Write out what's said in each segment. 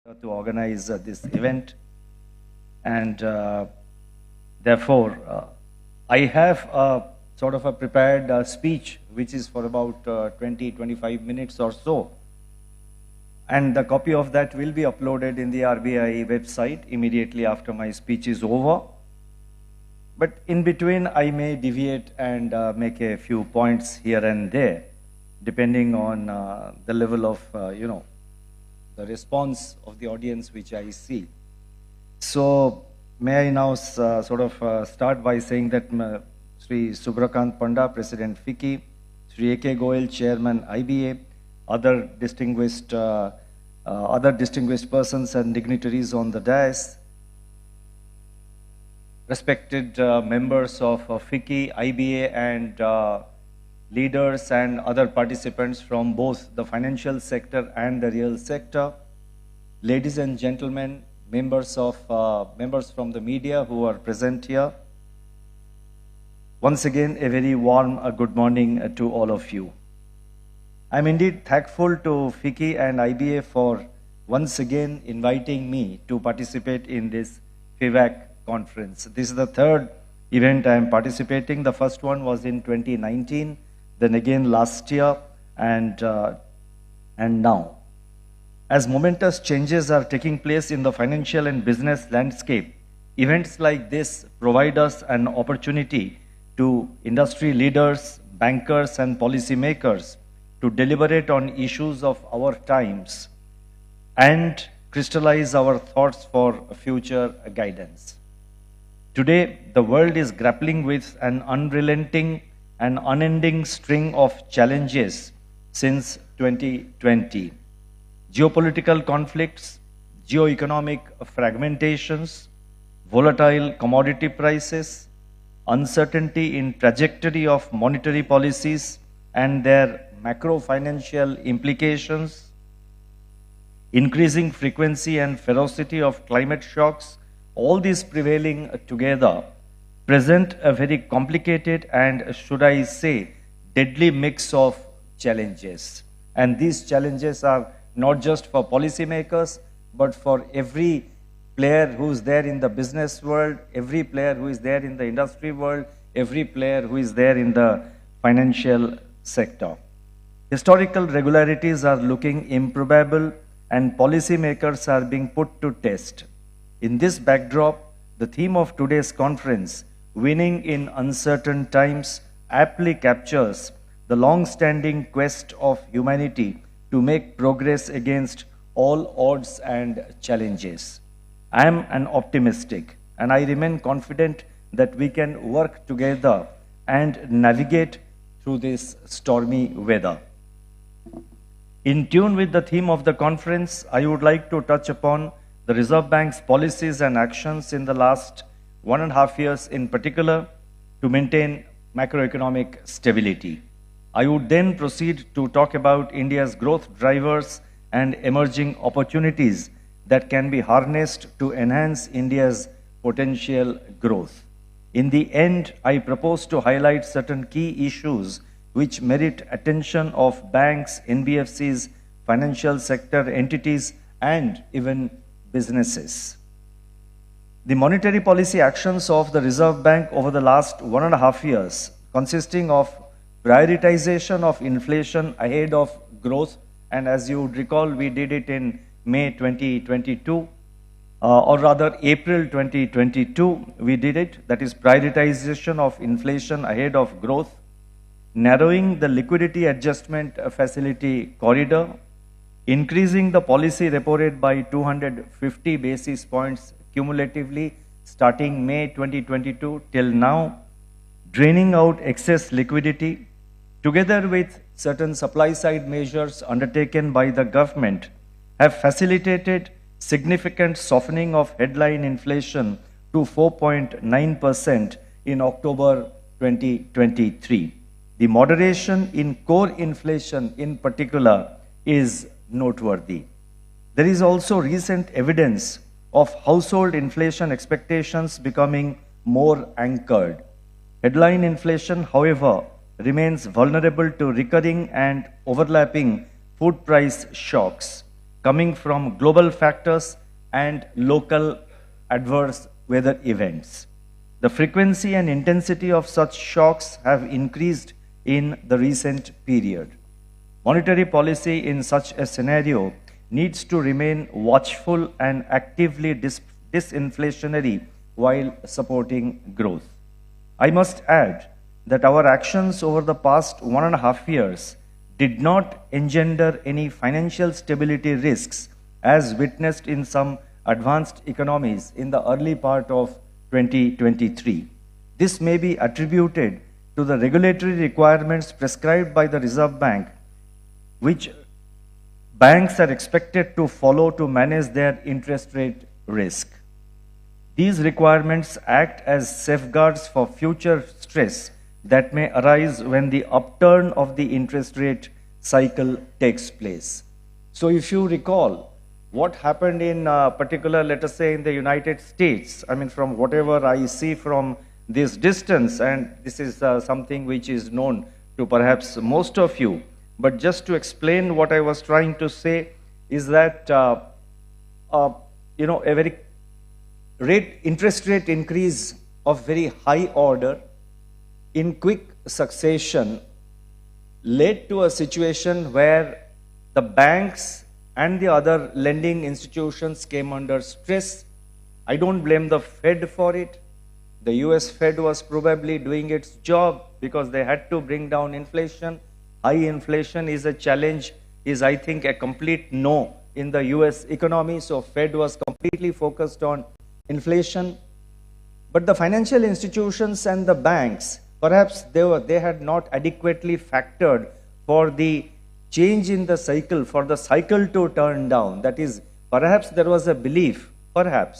to organize this event, and therefore I have a sort of a prepared speech which is for about 20-25 minutes or so, and the copy of that will be uploaded in the RBI website immediately after my speech is over. But in between I may deviate and make a few points here and there depending on the level of the response of the audience which I see. So may I now start by saying that Sri Shaktikanta Panda, President FICCI, Sri A.K. Goel, Chairman IBA, other distinguished persons and dignitaries on the dais, respected members of FICCI IBA, and leaders and other participants from both the financial sector and the real sector, ladies and gentlemen, members from the media who are present here. Once again, a very warm good morning to all of you. I'm indeed thankful to FICCI and IBA for once again inviting me to participate in this FIBAC conference. This is the third event I am participating. The first one was in 2019. Then again last year, and now. As momentous changes are taking place in the financial and business landscape, events like this provide us an opportunity to industry leaders, bankers, and policymakers to deliberate on issues of our times and crystallize our thoughts for future guidance. Today, the world is grappling with an unrelenting and unending string of challenges since 2020. Geopolitical conflicts, geoeconomic fragmentations, volatile commodity prices, uncertainty in trajectory of monetary policies and their macro-financial implications, increasing frequency and ferocity of climate shocks, all these prevailing together present a very complicated and, should I say, deadly mix of challenges. And these challenges are not just for policymakers, but for every player who is there in the business world, every player who is there in the industry world, every player who is there in the financial sector. Historical regularities are looking improbable, and policymakers are being put to test. In this backdrop, the theme of today's conference, Winning in Uncertain Times, aptly captures the long-standing quest of humanity to make progress against all odds and challenges. I am an optimistic, and I remain confident that we can work together and navigate through this stormy weather. In tune with the theme of the conference, I would like to touch upon the Reserve Bank's policies and actions in the last 1.5 years in particular to maintain macroeconomic stability. I would then proceed to talk about India's growth drivers and emerging opportunities that can be harnessed to enhance India's potential growth. In the end, I propose to highlight certain key issues which merit attention of banks, NBFCs, financial sector entities, and even businesses. The monetary policy actions of the Reserve Bank over the last 1.5 years, consisting of prioritization of inflation ahead of growth, and as you would recall, we did it in May 2022, or rather April 2022, we did it, that is prioritization of inflation ahead of growth, narrowing the liquidity adjustment facility corridor, increasing the policy repo rate by 250 basis points cumulatively starting May 2022 till now, draining out excess liquidity, together with certain supply-side measures undertaken by the government, have facilitated significant softening of headline inflation to 4.9% in October 2023. The moderation in core inflation in particular is noteworthy. There is also recent evidence of household inflation expectations becoming more anchored. Headline inflation, however, remains vulnerable to recurring and overlapping food price shocks. coming from global factors and local adverse weather events. The frequency and intensity of such shocks have increased in the recent period. Monetary policy in such a scenario needs to remain watchful and actively disinflationary while supporting growth. I must add that our actions over the past 1.5 years did not engender any financial stability risks as witnessed in some advanced economies in the early part of 2023. This may be attributed to the regulatory requirements prescribed by the Reserve Bank, which banks are expected to follow to manage their interest rate risk. These requirements act as safeguards for future stress that may arise when the upturn of the interest rate cycle takes place. So if you recall, what happened in particular, let us say in the United States, I mean from whatever I see from this distance, and this is something which is known to perhaps most of you, but just to explain what I was trying to say is that, a very interest rate increase of very high order in quick succession led to a situation where the banks and the other lending institutions came under stress. I don't blame the Fed for it. The US Fed was probably doing its job because they had to bring down inflation. High inflation is a challenge, is I think a complete no in the US economy. So Fed was completely focused on inflation. But the financial institutions and the banks, perhaps they had not adequately factored for the change in the cycle, for the cycle to turn down. That is, perhaps there was a belief that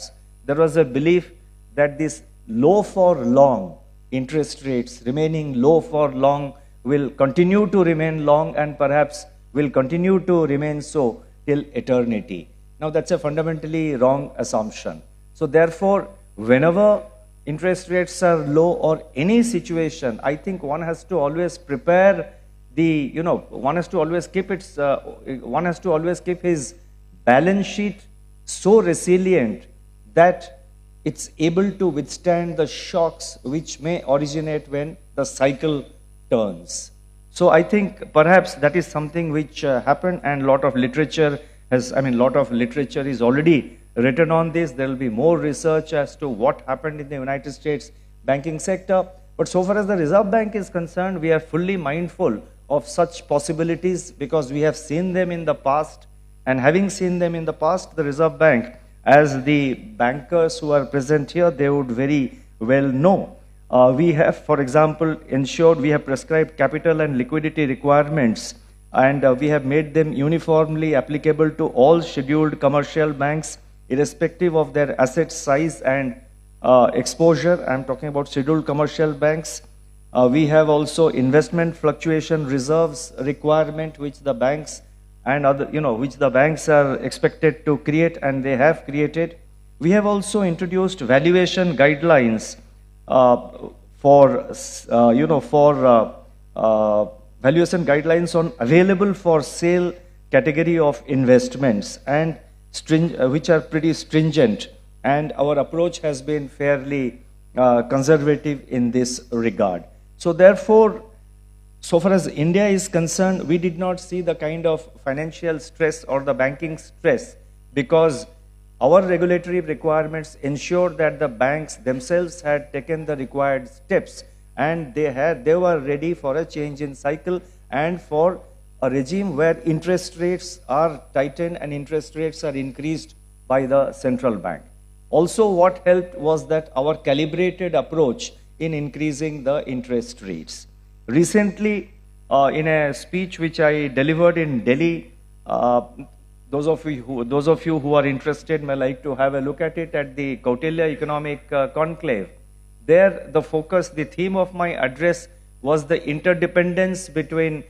this low for long interest rates remaining low for long will continue to remain long and perhaps will continue to remain so till eternity. Now that's a fundamentally wrong assumption. So therefore, whenever interest rates are low or any situation, I think one has to always prepare one has to always keep his balance sheet so resilient that it's able to withstand the shocks which may originate when the cycle turns. So I think perhaps that is something which happened, and lot of literature is already written on this. There will be more research as to what happened in the United States banking sector. But so far as the Reserve Bank is concerned, we are fully mindful of such possibilities because we have seen them in the past. And having seen them in the past, the Reserve Bank, as the bankers who are present here, they would very well know. We have, for example, we have prescribed capital and liquidity requirements, and we have made them uniformly applicable to all scheduled commercial banks, irrespective of their asset size and exposure. I'm talking about scheduled commercial banks. We have also investment fluctuation reserves requirement, which the banks and which the banks are expected to create, and they have created. We have also introduced valuation guidelines valuation guidelines on available for sale category of investments, and which are pretty stringent. And our approach has been fairly conservative in this regard. So therefore, so far as India is concerned, we did not see the kind of financial stress or the banking stress because our regulatory requirements ensured that the banks themselves had taken the required steps, and they were ready for a change in cycle and for a regime where interest rates are tightened and interest rates are increased by the central bank. Also, what helped was that our calibrated approach in increasing the interest rates. Recently, in a speech which I delivered in Delhi, those of you who are interested may like to have a look at it at the Kautilya Economic Conclave. There, the theme of my address was the interdependence between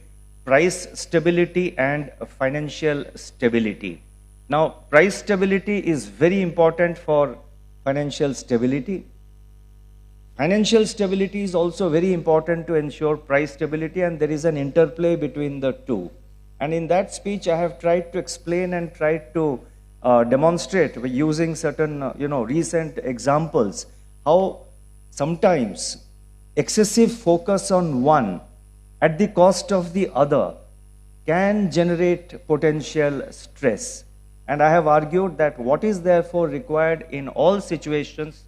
price stability and financial stability. Now, price stability is very important for financial stability. Financial stability is also very important to ensure price stability, and there is an interplay between the two. And in that speech, I have tried to explain and tried to demonstrate by using certain, recent examples, how sometimes excessive focus on one at the cost of the other can generate potential stress. And I have argued that what is therefore required in all situations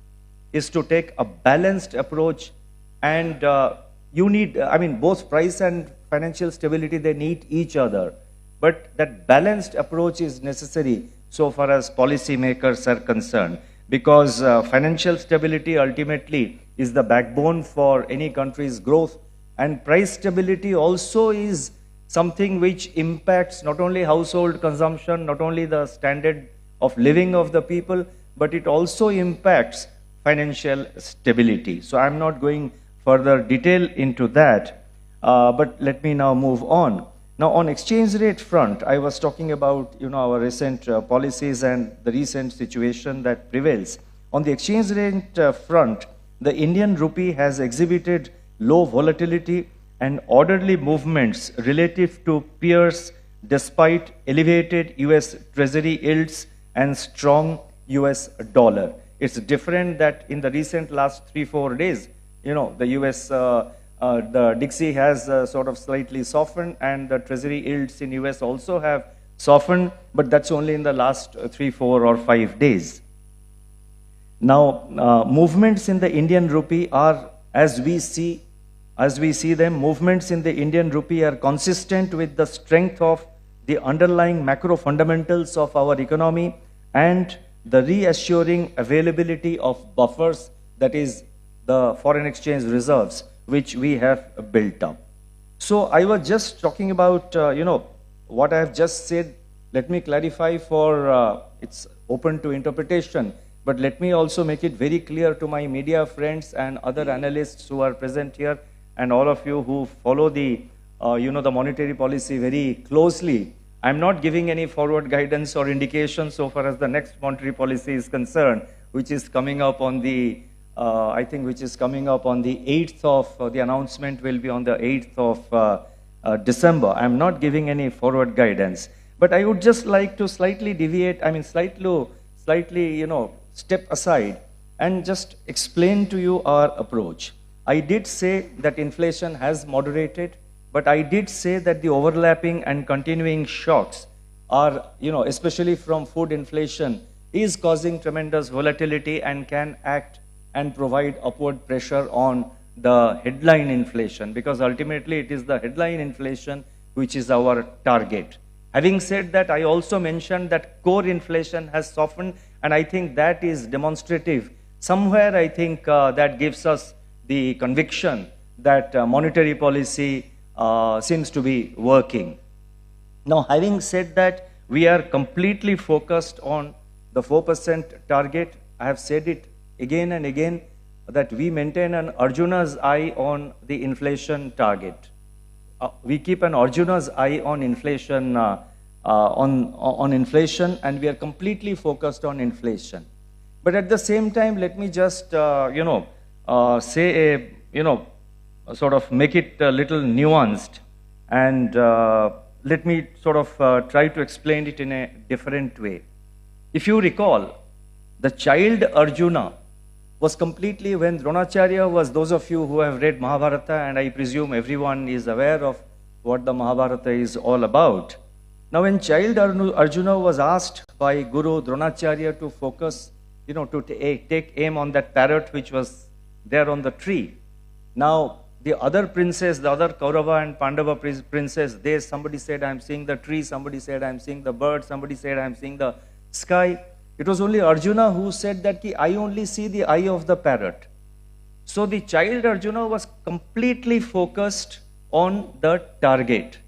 is to take a balanced approach, and you need, both price and financial stability, they need each other. But that balanced approach is necessary so far as policymakers are concerned, because financial stability ultimately is the backbone for any country's growth, and price stability also is something which impacts not only household consumption, not only the standard of living of the people, but it also impacts financial stability. So I'm not going further detail into that, but let me now move on. Now, on exchange rate front, I was talking about our recent policies and the recent situation that prevails. On the exchange rate front, the Indian rupee has exhibited low volatility and orderly movements relative to peers despite elevated US Treasury yields and strong US dollar. It's different that in the recent last 3-4 days, the US, the Dixie has sort of slightly softened, and the Treasury yields in US also have softened, but that's only in the last 3, 4, or 5 days. Now, movements in the Indian rupee are, as we see them, movements in the Indian rupee are consistent with the strength of the underlying macro fundamentals of our economy and the reassuring availability of buffers, that is the foreign exchange reserves, which we have built up. So I was just talking about, what I have just said. Let me clarify for, it's open to interpretation, but let me also make it very clear to my media friends and other analysts who are present here, and all of you who follow the, the monetary policy very closely. I'm not giving any forward guidance or indication so far as the next monetary policy is concerned, which is coming up on the, which is coming up on the 8th of, the announcement will be on the 8th of December. I'm not giving any forward guidance, but I would just like to slightly deviate, slightly, step aside and just explain to you our approach. I did say that inflation has moderated, but I did say that the overlapping and continuing shocks are, especially from food inflation, is causing tremendous volatility and can act and provide upward pressure on the headline inflation, because ultimately it is the headline inflation which is our target. Having said that, I also mentioned that core inflation has softened, and I think that is demonstrative. Somewhere I think that gives us the conviction that monetary policy seems to be working. Now, having said that, we are completely focused on the 4% target. I have said it again and again that we maintain an Arjuna's eye on the inflation target. We keep an Arjuna's eye on inflation, on inflation, and we are completely focused on inflation. But at the same time, let me just, say sort of make it a little nuanced, and let me sort of try to explain it in a different way. If you recall, the child Arjuna was completely, when Dronacharya was, those of you who have read Mahabharata, and I presume everyone is aware of what the Mahabharata is all about. Now, when child Arjuna was asked by Guru Dronacharya to focus, to take aim on that parrot which was there on the tree. Now, the other princes, the other Kaurava and Pandava princes, somebody said, I'm seeing the tree, somebody said, I'm seeing the bird, somebody said, I'm seeing the sky. It was only Arjuna who said that I only see the eye of the parrot. So the child Arjuna was completely focused on the target.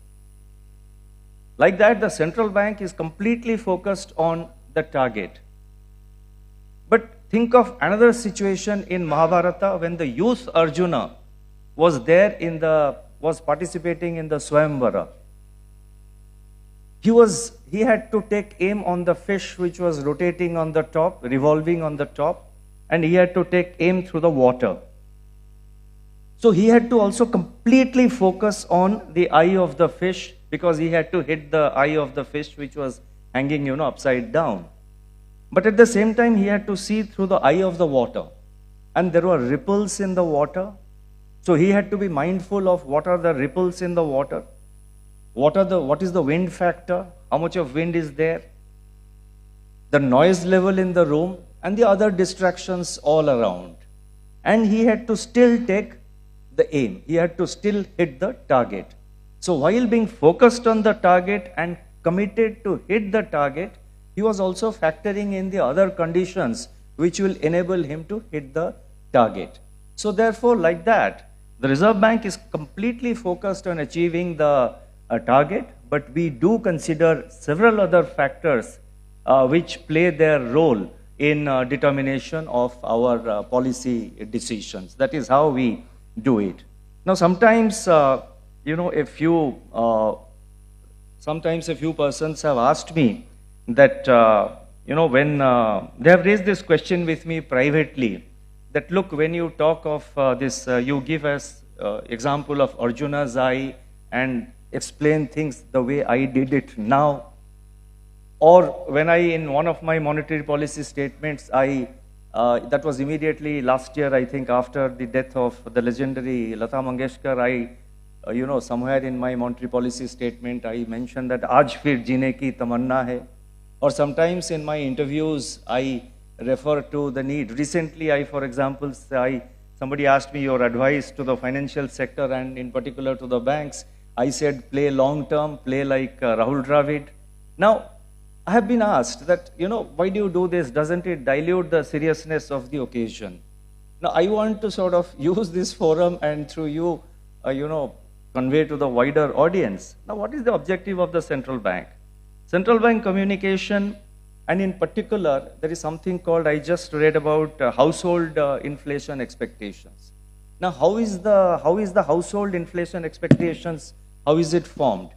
Like that, the central bank is completely focused on the target. But think of another situation in Mahabharata when the youth Arjuna was there was participating in the Swayamvara. He had to take aim on the fish which was rotating on the top, revolving on the top, and he had to take aim through the water. So he had to also completely focus on the eye of the fish because he had to hit the eye of the fish which was hanging, upside down. But at the same time, he had to see through the eye of the water. And there were ripples in the water. So he had to be mindful of what are the ripples in the water. What is the wind factor? How much of wind is there? The noise level in the room and the other distractions all around. And he had to still take the aim. He had to still hit the target. So while being focused on the target and committed to hit the target, he was also factoring in the other conditions which will enable him to hit the target. So therefore, like that, the Reserve Bank is completely focused on achieving the target, but we do consider several other factors which play their role in determination of our policy decisions. That is how we do it. Now, sometimes, a few persons have asked me that, when they have raised this question with me privately, that look, when you talk of this, you give us example of Arjuna's eye and explain things the way I did it now. Or when in one of my monetary policy statements, that was immediately last year, I think, after the death of the legendary Lata Mangeshkar, somewhere in my monetary policy statement, I mentioned that Aaj fir jeene ki tamanna hai. Or sometimes in my interviews, I refer to the need. Recently, for example, somebody asked me your advice to the financial sector and in particular to the banks. I said, play long term, play like Rahul Dravid. Now, I have been asked that, why do you do this? Doesn't it dilute the seriousness of the occasion? Now, I want to sort of use this forum and through you, convey to the wider audience. Now, what is the objective of the central bank? Central bank communication, and in particular, there is something called, I just read about household inflation expectations. Now, how is the household inflation expectations, how is it formed?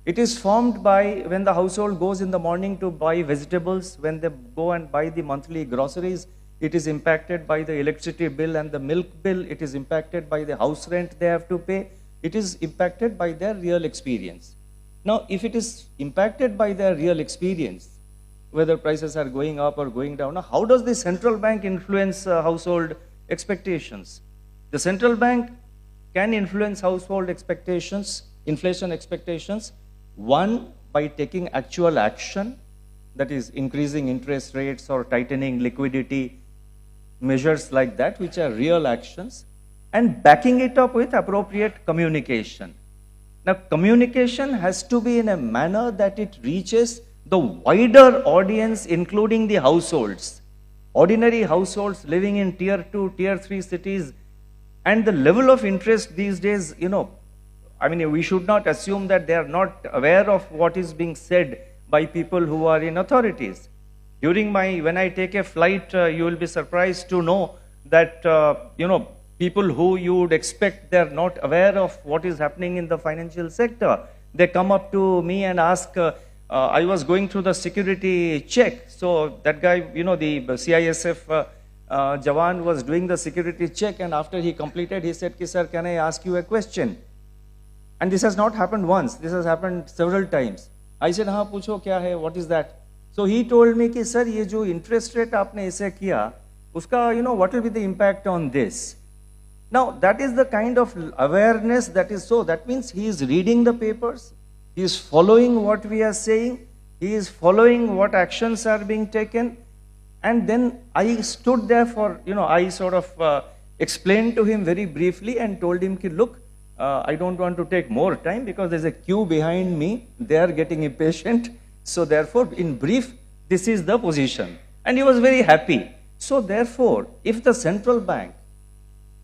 It is formed by when the household goes in the morning to buy vegetables, when they go and buy the monthly groceries, it is impacted by the electricity bill and the milk bill, it is impacted by the house rent they have to pay, it is impacted by their real experience. Now, if it is impacted by their real experience, whether prices are going up or going down, now how does the central bank influence household expectations? The central bank can influence household expectations, inflation expectations, one, by taking actual action, that is increasing interest rates or tightening liquidity, measures like that, which are real actions, and backing it up with appropriate communication. Now, communication has to be in a manner that it reaches the wider audience, including the households. Ordinary households living in tier 2, tier 3 cities, and the level of interest these days, we should not assume that they are not aware of what is being said by people who are in authorities. When I take a flight, you will be surprised to know that, people who you would expect they're not aware of what is happening in the financial sector. They come up to me and ask, I was going through the security check. So that guy, the CISF Jawan was doing the security check, and after he completed, he said, sir, can I ask you a question? And this has not happened once, this has happened several times. I said, हाँ पूछो क्या है, what is that? So he told me कि sir ये जो interest rate आपने ऐसे किया, उसका what will be the impact on this? Now that is the kind of awareness that is so. That means he is reading the papers, he is following what we are saying, he is following what actions are being taken, and then I stood there for I sort of explained to him very briefly and told him कि look. I don't want to take more time because there's a queue behind me. They are getting impatient. So therefore, in brief, this is the position. And he was very happy. So therefore, if the central bank,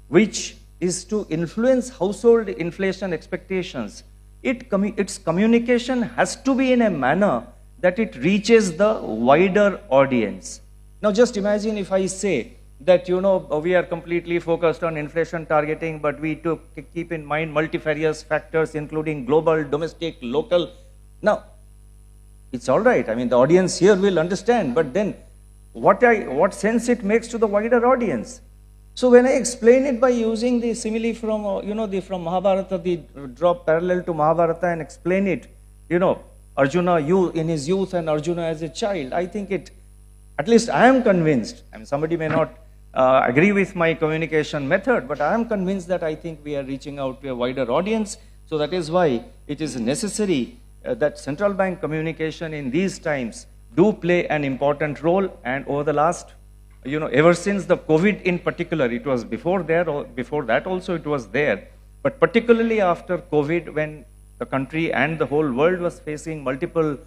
which is to influence household inflation expectations, its communication has to be in a manner that it reaches the wider audience. Now just imagine if I say, that we are completely focused on inflation targeting, but we keep in mind multifarious factors including global, domestic, local. Now, it's all right. The audience here will understand, but then what sense it makes to the wider audience? So when I explain it by using the simile from, from Mahabharata, the draw parallel to Mahabharata and explain it, Arjuna in his youth and Arjuna as a child, I think at least I am convinced, somebody may not agree with my communication method, but I am convinced that I think we are reaching out to a wider audience. So that is why it is necessary that central bank communication in these times do play an important role. And over the last, ever since the COVID in particular, it was before that also it was there, but particularly after COVID, when the country and the whole world was facing multiple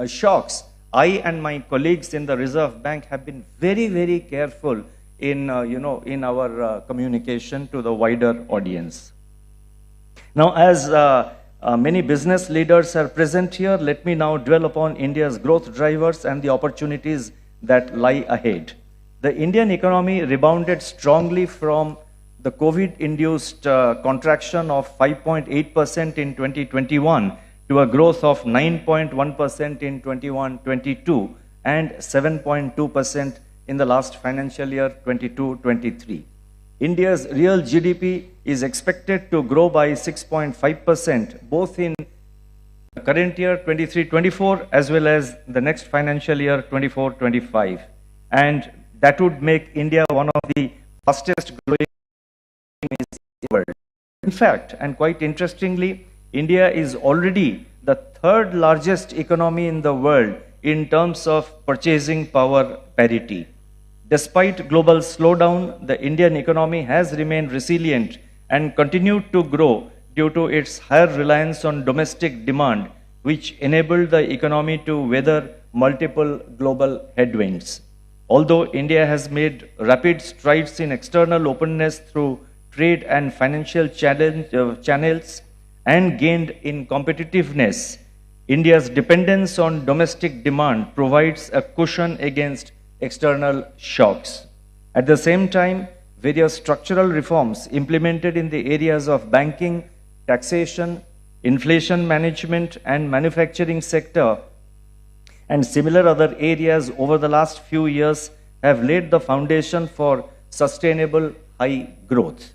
shocks, I and my colleagues in the Reserve Bank have been very, very careful in, in our communication to the wider audience. Now, as many business leaders are present here, let me now dwell upon India's growth drivers and the opportunities that lie ahead. The Indian economy rebounded strongly from the COVID-induced contraction of 5.8% in 2021 to a growth of 9.1% in 21-22 and 7.2% in the last financial year 22-23. India's real GDP is expected to grow by 6.5% both in the current year 23-24 as well as the next financial year 24-25, and that would make India one of the fastest growing economies in the world. In fact, and quite interestingly, India is already the third largest economy in the world in terms of purchasing power parity. Despite global slowdown, the Indian economy has remained resilient and continued to grow due to its higher reliance on domestic demand, which enabled the economy to weather multiple global headwinds. Although India has made rapid strides in external openness through trade and financial channels and gained in competitiveness, India's dependence on domestic demand provides a cushion against external shocks. At the same time, various structural reforms implemented in the areas of banking, taxation, inflation management, and manufacturing sector, and similar other areas over the last few years have laid the foundation for sustainable high growth.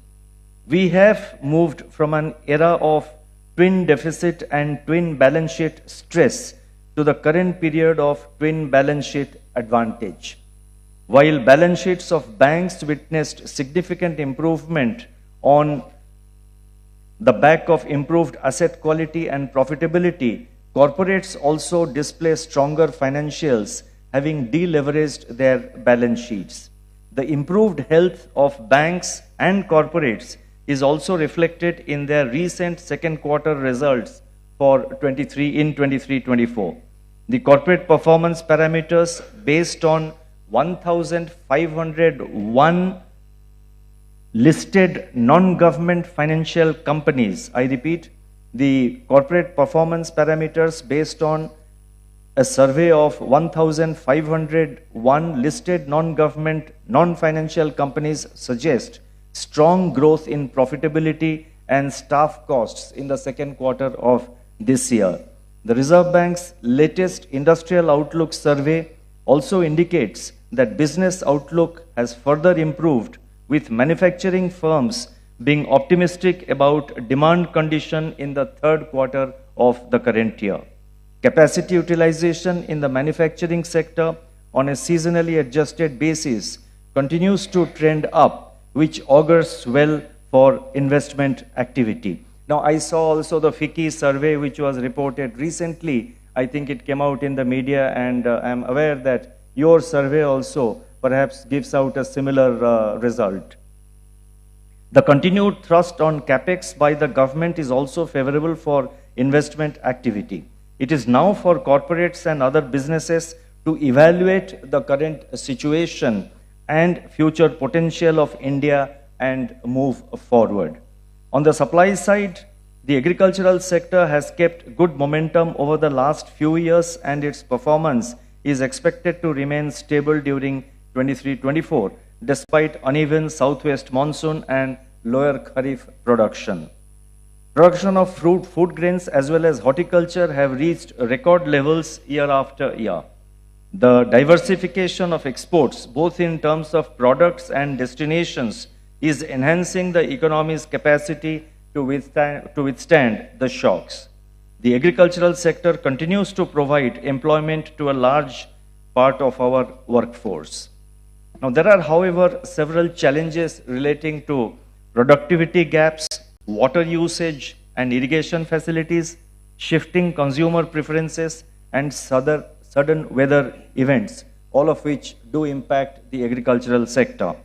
We have moved from an era of twin deficit and twin balance sheet stress to the current period of twin balance sheet advantage. While balance sheets of banks witnessed significant improvement on the back of improved asset quality and profitability, corporates also display stronger financials, having deleveraged their balance sheets. The improved health of banks and corporates is also reflected in their recent second quarter results for 23-24. The corporate performance parameters based on 1,501 listed non-government financial companies. I repeat, the corporate performance parameters based on a survey of 1,501 listed non-government, non-financial companies suggest strong growth in profitability and staff costs in the second quarter of this year. The Reserve Bank's latest Industrial Outlook survey also indicates that business outlook has further improved, with manufacturing firms being optimistic about demand condition in the third quarter of the current year. Capacity utilization in the manufacturing sector on a seasonally adjusted basis continues to trend up, which augurs well for investment activity. Now, I saw also the FICCI survey, which was reported recently. I think it came out in the media, and I'm aware that your survey also perhaps gives out a similar result. The continued thrust on capex by the government is also favorable for investment activity. It is now for corporates and other businesses to evaluate the current situation and future potential of India and move forward. On the supply side, the agricultural sector has kept good momentum over the last few years, and its performance is expected to remain stable during 23-24, despite uneven southwest monsoon and lower kharif production. Production of fruit, food grains as well as horticulture have reached record levels year after year. The diversification of exports, both in terms of products and destinations, is enhancing the economy's capacity to withstand the shocks. The agricultural sector continues to provide employment to a large part of our workforce. Now, there are, however, several challenges relating to productivity gaps, water usage and irrigation facilities, shifting consumer preferences, and sudden weather events, all of which do impact the agricultural sector.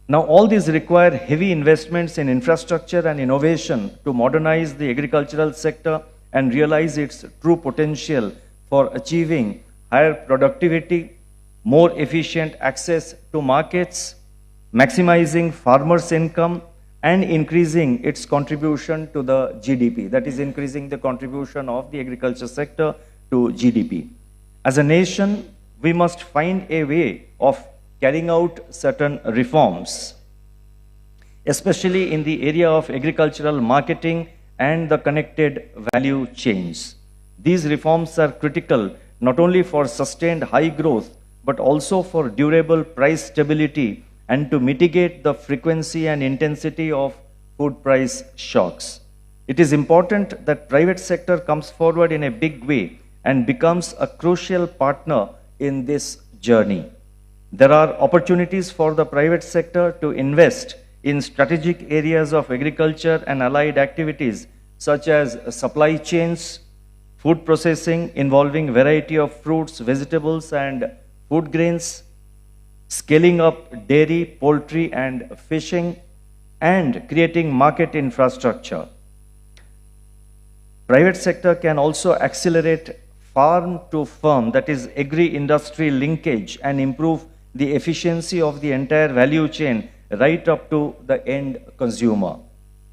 Now, all these require heavy investments in infrastructure and innovation to modernize the agricultural sector and realize its true potential for achieving higher productivity, more efficient access to markets, maximizing farmers' income, and increasing its contribution to the GDP, that is, increasing the contribution of the agriculture sector to GDP. As a nation, we must find a way of carrying out certain reforms, especially in the area of agricultural marketing and the connected value chains. These reforms are critical not only for sustained high growth, but also for durable price stability and to mitigate the frequency and intensity of food price shocks. It is important that private sector comes forward in a big way and becomes a crucial partner in this journey. There are opportunities for the private sector to invest in strategic areas of agriculture and allied activities such as supply chains, food processing involving variety of fruits, vegetables and food grains, scaling up dairy, poultry and fishing, and creating market infrastructure. Private sector can also accelerate farm to firm, that is agri-industry linkage, and improve the efficiency of the entire value chain right up to the end consumer.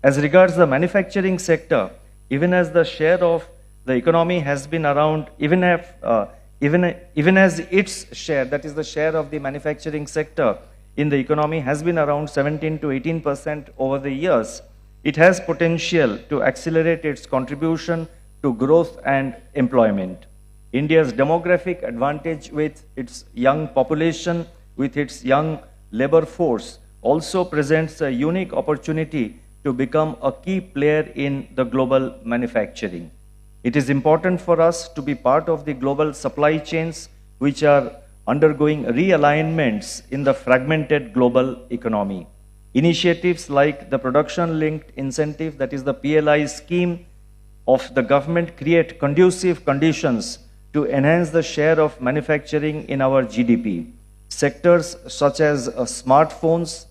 As regards the manufacturing sector, even as the share of the economy has been around, even as its share, that is the share of the manufacturing sector in the economy has been around 17 to 18% over the years, it has potential to accelerate its contribution to growth and employment. India's demographic advantage with its young population, with its young labor force, also presents a unique opportunity to become a key player in the global manufacturing. It is important for us to be part of the global supply chains which are undergoing realignments in the fragmented global economy. Initiatives like the production-linked incentive, that is the PLI scheme of the government, create conducive conditions to enhance the share of manufacturing in our GDP. Sectors such as smartphones,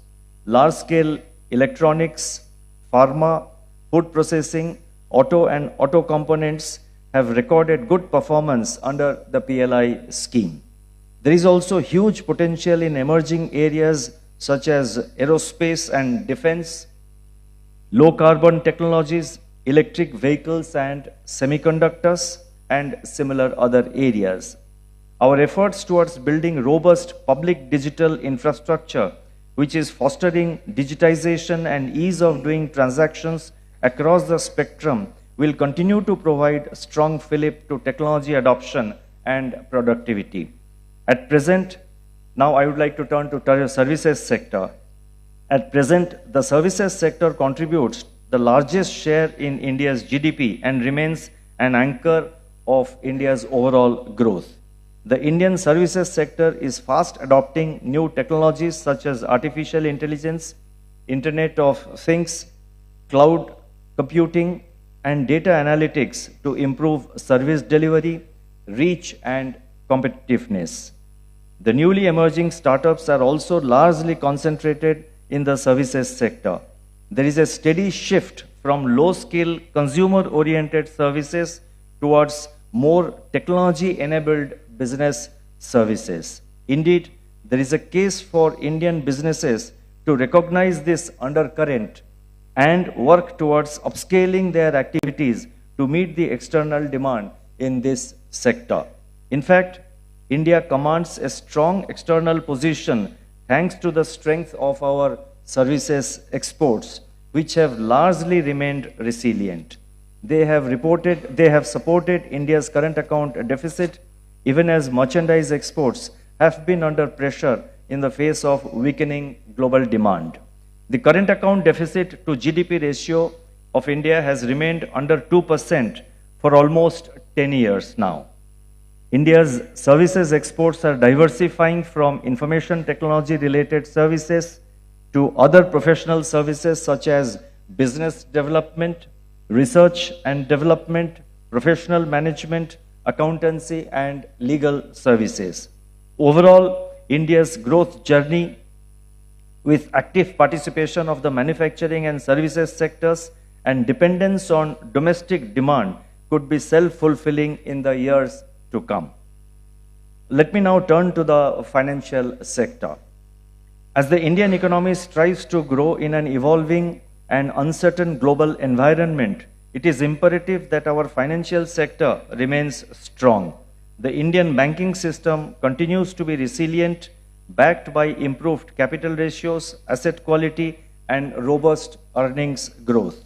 large-scale electronics, pharma, food processing, auto and auto components have recorded good performance under the PLI scheme. There is also huge potential in emerging areas such as aerospace and defense, low-carbon technologies, electric vehicles and semiconductors, and similar other areas. Our efforts towards building robust public digital infrastructure, which is fostering digitization and ease of doing transactions across the spectrum, will continue to provide strong fillip to technology adoption and productivity. At present, now I would like to turn to the services sector. At present, the services sector contributes the largest share in India's GDP and remains an anchor of India's overall growth. The Indian services sector is fast adopting new technologies such as artificial intelligence, Internet of Things, cloud computing, and data analytics to improve service delivery, reach, and competitiveness. The newly emerging startups are also largely concentrated in the services sector. There is a steady shift from low-skill, consumer-oriented services towards more technology-enabled business services. Indeed, there is a case for Indian businesses to recognize this undercurrent and work towards upscaling their activities to meet the external demand in this sector. In fact, India commands a strong external position thanks to the strength of our services exports, which have largely remained resilient. They have supported India's current account deficit, even as merchandise exports have been under pressure in the face of weakening global demand. The current account deficit to GDP ratio of India has remained under 2% for almost 10 years now. India's services exports are diversifying from information technology related services to other professional services such as business development, research and development, professional management, accountancy, and legal services. Overall, India's growth journey, with active participation of the manufacturing and services sectors and dependence on domestic demand, could be self-fulfilling in the years to come. Let me now turn to the financial sector. As the Indian economy strives to grow in an evolving and uncertain global environment, it is imperative that our financial sector remains strong. The Indian banking system continues to be resilient, backed by improved capital ratios, asset quality, and robust earnings growth.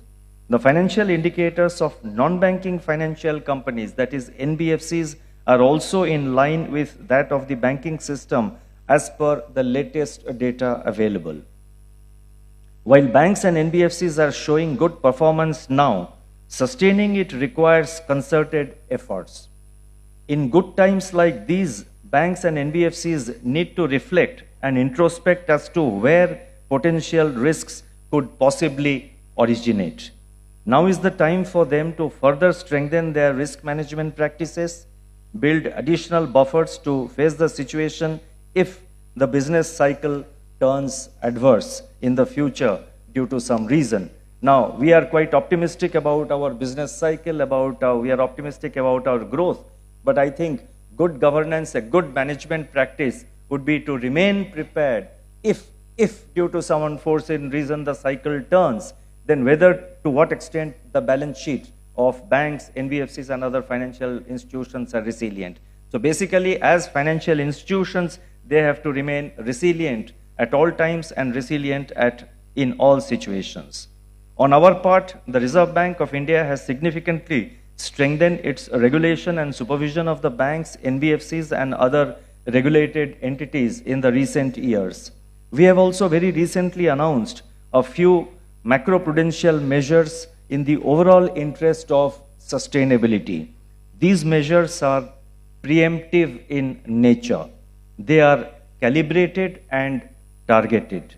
The financial indicators of non-banking financial companies, that is NBFCs, are also in line with that of the banking system as per the latest data available. While banks and NBFCs are showing good performance now, sustaining it requires concerted efforts. In good times like these, banks and NBFCs need to reflect and introspect as to where potential risks could possibly originate. Now is the time for them to further strengthen their risk management practices, build additional buffers to face the situation if the business cycle turns adverse in the future due to some reason. Now, we are quite optimistic about our business cycle, we are optimistic about our growth, but I think good governance, a good management practice would be to remain prepared if due to some unforeseen reason the cycle turns, then whether to what extent the balance sheet of banks, NBFCs and other financial institutions are resilient. So basically, as financial institutions, they have to remain resilient at all times and resilient in all situations. On our part, the Reserve Bank of India has significantly strengthened its regulation and supervision of the banks, NBFCs and other regulated entities in the recent years. We have also very recently announced a few macroprudential measures in the overall interest of sustainability. These measures are preemptive in nature. They are calibrated and targeted.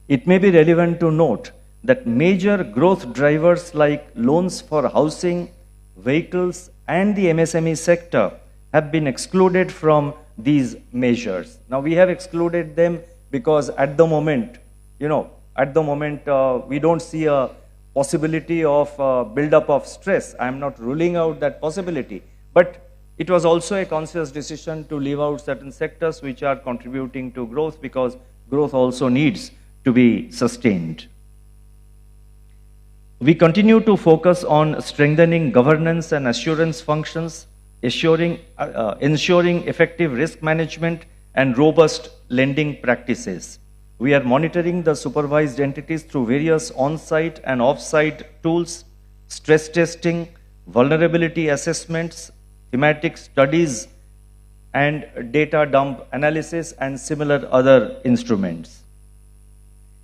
It may be relevant to note that major growth drivers like loans for housing, vehicles, and the MSME sector have been excluded from these measures. Now, we have excluded them because at the moment, we don't see a possibility of build-up of stress. I'm not ruling out that possibility. But it was also a conscious decision to leave out certain sectors which are contributing to growth, because growth also needs to be sustained. We continue to focus on strengthening governance and assurance functions, ensuring effective risk management and robust lending practices. We are monitoring the supervised entities through various on-site and off-site tools, stress testing, vulnerability assessments, thematic studies, and data dump analysis, and similar other instruments.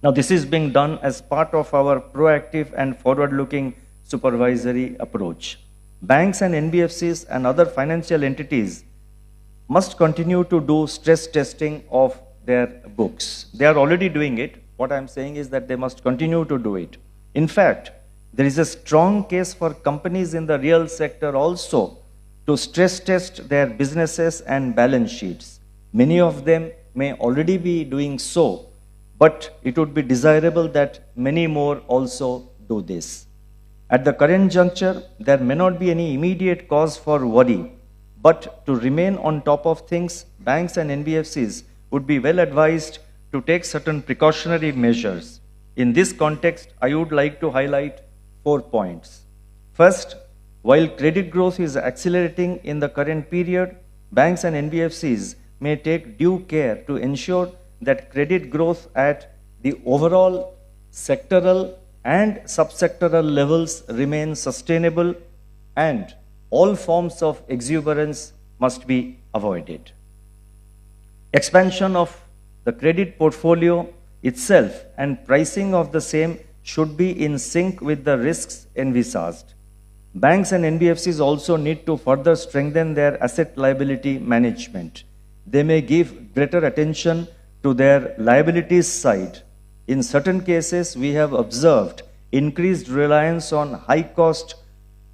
Now, this is being done as part of our proactive and forward-looking supervisory approach. Banks and NBFCs and other financial entities must continue to do stress testing of their books. They are already doing it. What I'm saying is that they must continue to do it. In fact, there is a strong case for companies in the real sector also to stress test their businesses and balance sheets. Many of them may already be doing so, but it would be desirable that many more also do this. At the current juncture, there may not be any immediate cause for worry, but to remain on top of things, banks and NBFCs would be well advised to take certain precautionary measures. In this context, I would like to highlight 4 points. First, while credit growth is accelerating in the current period, banks and NBFCs may take due care to ensure that credit growth at the overall sectoral and subsectoral levels remain sustainable, and all forms of exuberance must be avoided. Expansion of the credit portfolio itself and pricing of the same should be in sync with the risks envisaged. Banks and NBFCs also need to further strengthen their asset liability management. They may give greater attention to their liabilities side. In certain cases, we have observed increased reliance on high-cost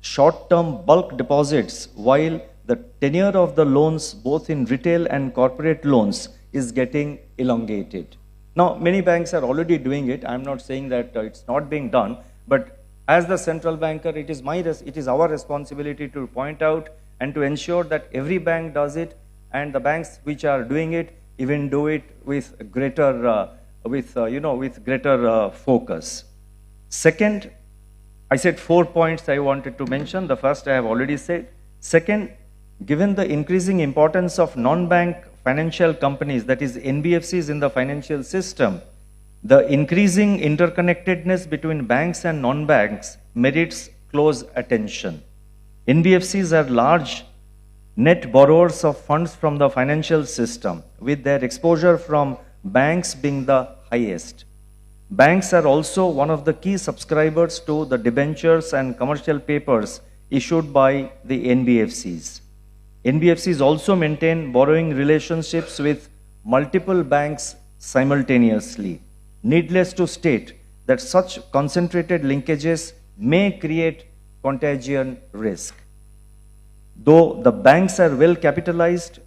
short-term bulk deposits, while the tenure of the loans, both in retail and corporate loans, is getting elongated. Now, many banks are already doing it. I'm not saying that it's not being done, but as the central banker, it is our responsibility to point out and to ensure that every bank does it, and the banks which are doing it even do it with greater, focus. Second, I said 4 points I wanted to mention. The first I have already said. Second, given the increasing importance of non-bank financial companies, that is NBFCs in the financial system, the increasing interconnectedness between banks and non-banks merits close attention. NBFCs are large net borrowers of funds from the financial system, with their exposure from banks being the highest. Banks are also one of the key subscribers to the debentures and commercial papers issued by the NBFCs. NBFCs also maintain borrowing relationships with multiple banks simultaneously. Needless to state that such concentrated linkages may create contagion risk. Though the banks are well capitalized,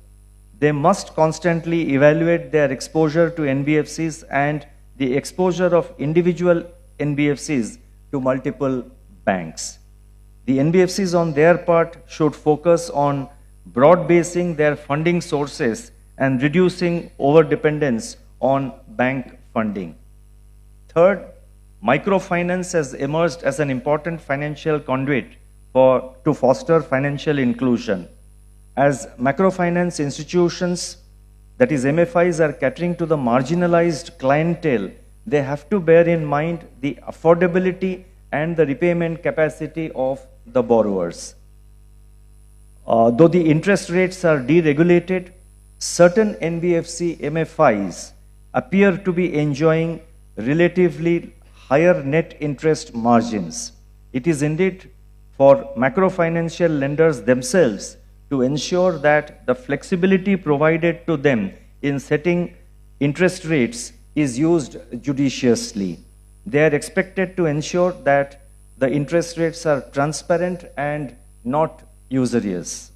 they must constantly evaluate their exposure to NBFCs and the exposure of individual NBFCs to multiple banks. The NBFCs on their part should focus on broad-basing their funding sources and reducing over-dependence on bank funding. Third, microfinance has emerged as an important financial conduit to foster financial inclusion. As microfinance institutions, that is MFIs, are catering to the marginalized clientele, they have to bear in mind the affordability and the repayment capacity of the borrowers. Though the interest rates are deregulated, certain NBFC MFIs appear to be enjoying relatively higher net interest margins. It is indeed for macrofinancial lenders themselves to ensure that the flexibility provided to them in setting interest rates is used judiciously. They are expected to ensure that the interest rates are transparent and not usurious.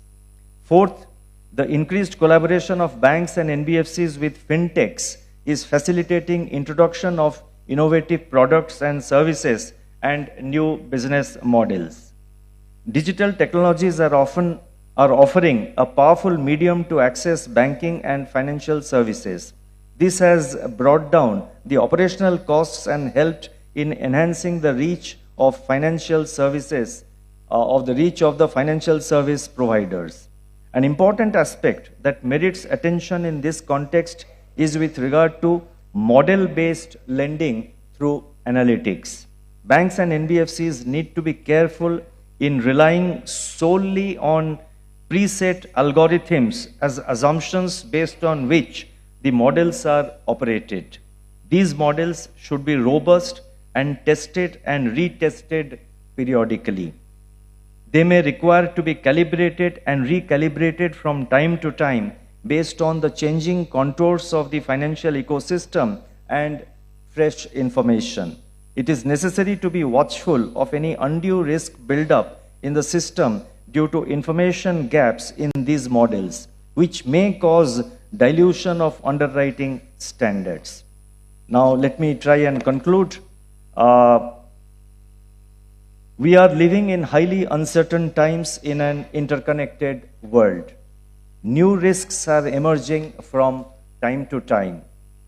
Fourth, the increased collaboration of banks and NBFCs with fintechs is facilitating introduction of innovative products and services and new business models. Digital technologies are offering a powerful medium to access banking and financial services. This has brought down the operational costs and helped in enhancing the reach of financial services, of the financial service providers. An important aspect that merits attention in this context is with regard to model-based lending through analytics. Banks and NBFCs need to be careful in relying solely on preset algorithms as assumptions based on which the models are operated. These models should be robust and tested and retested periodically. They may require to be calibrated and recalibrated from time to time based on the changing contours of the financial ecosystem and fresh information. It is necessary to be watchful of any undue risk buildup in the system due to information gaps in these models, which may cause dilution of underwriting standards. Now, let me try and conclude. We are living in highly uncertain times in an interconnected world. New risks are emerging from time to time.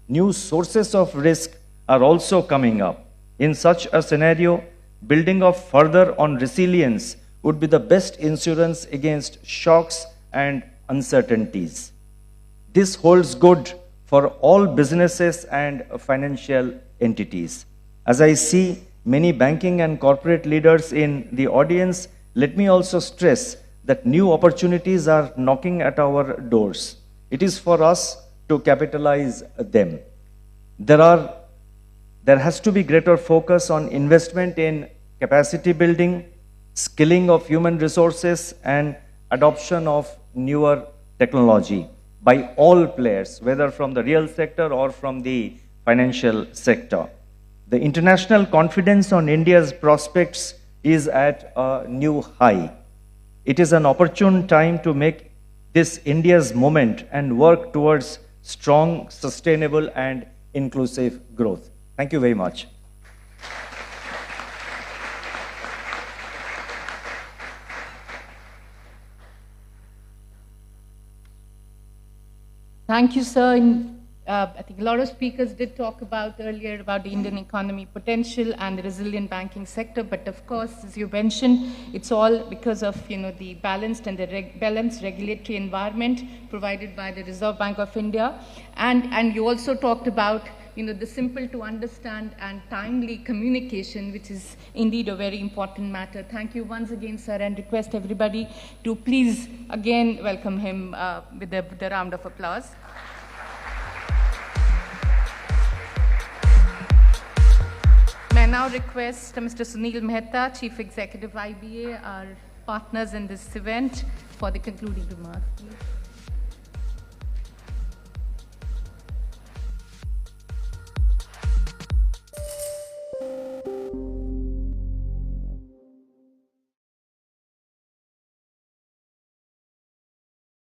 New sources of risk are also coming up. In such a scenario, building up further on resilience would be the best insurance against shocks and uncertainties. This holds good for all businesses and financial entities. As I see many banking and corporate leaders in the audience, let me also stress that new opportunities are knocking at our doors. It is for us to capitalize them. There are There has to be greater focus on investment in capacity building, skilling of human resources, and adoption of newer technology by all players, whether from the real sector or from the financial sector. The international confidence on India's prospects is at a new high. It is an opportune time to make this India's moment and work towards strong, sustainable, and inclusive growth. Thank you very much. Thank you, sir. I think a lot of speakers did talk earlier about the Indian economy potential and the resilient banking sector, but of course, as you mentioned, it's all because of the balanced and the balanced regulatory environment provided by the Reserve Bank of India, and you also talked about the simple to understand and timely communication, which is indeed a very important matter. Thank you once again, sir, and request everybody to please again welcome him with a round of applause. May I now request Mr. Sunil Mehta, Chief Executive IBA, our partners in this event, for the concluding remarks, please.